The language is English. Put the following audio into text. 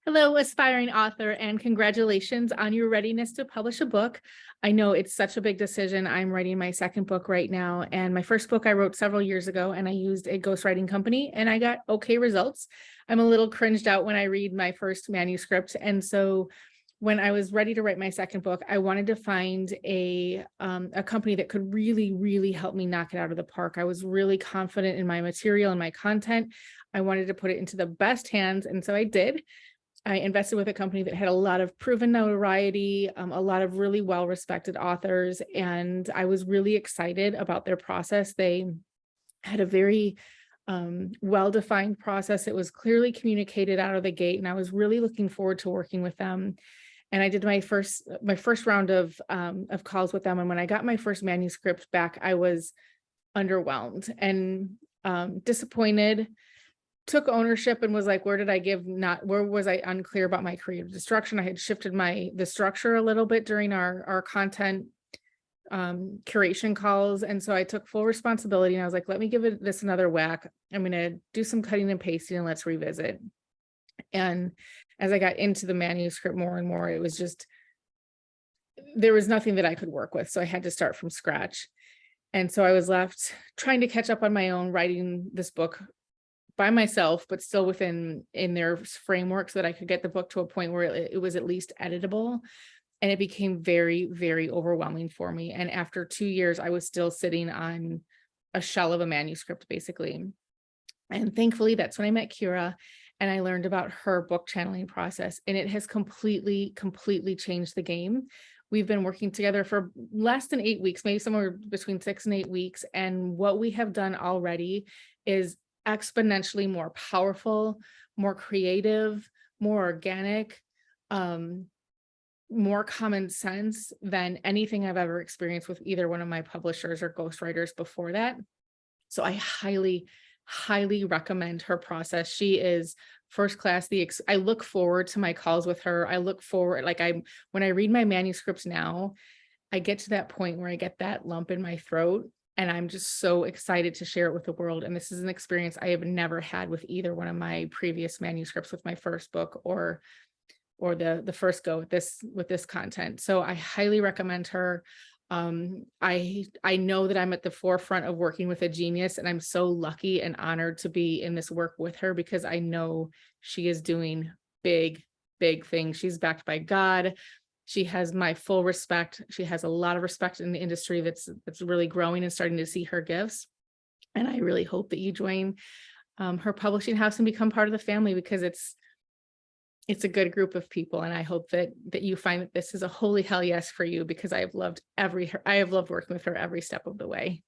Hello, aspiring author, and congratulations on your readiness to publish a book. I know it's such a big decision. I'm writing my second book right now, and my first book I wrote several years ago, and I used a ghostwriting company, and I got okay results. I'm a little cringed out when I read my first manuscript, and so when I was ready to write my second book, I wanted to find a company that could really, really help me knock it out of the park. I was really confident in my material and my content. I wanted to put it into the best hands, and so I did. I invested with a company that had a lot of proven notoriety, a lot of really well-respected authors, and I was really excited about their process. They had a very well-defined process. It was clearly communicated out of the gate, and I was really looking forward to working with them. And I did my first round of calls with them. And when I got my first manuscript back, I was underwhelmed and disappointed. Took ownership and was like, where was I unclear about my creative destruction? I had shifted the structure a little bit during our content curation calls. And so I took full responsibility and I was like, let me give this another whack. I'm going to do some cutting and pasting and let's revisit. And as I got into the manuscript more and more, it was just, there was nothing that I could work with. So I had to start from scratch. And so I was left trying to catch up on my own, writing this book by myself, but still in their framework so that I could get the book to a point where it was at least editable. And it became very, very overwhelming for me. And after 2 years, I was still sitting on a shell of a manuscript, basically. And thankfully, that's when I met Kira and I learned about her book channeling process. And it has completely, completely changed the game. We've been working together for less than 8 weeks, maybe somewhere between 6 and 8 weeks. And what we have done already is exponentially more powerful, more creative, more organic, more common sense than anything I've ever experienced with either one of my publishers or ghostwriters before that. So I highly, highly recommend her process. She is first class. I look forward to my calls with her. I look forward, when I read my manuscripts now, I get to that point where I get that lump in my throat. And I'm just so excited to share it with the world. And this is an experience I have never had with either one of my previous manuscripts with my first book or the first go with this content. So I highly recommend her. I know that I'm at the forefront of working with a genius, and I'm so lucky and honored to be in this work with her because I know she is doing big, big things. She's backed by God. She has my full respect. She has a lot of respect in the industry that's really growing and starting to see her gifts. And I really hope that you join her publishing house and become part of the family because it's a good group of people. And I hope that you find that this is a holy hell yes for you because I have loved working with her every step of the way.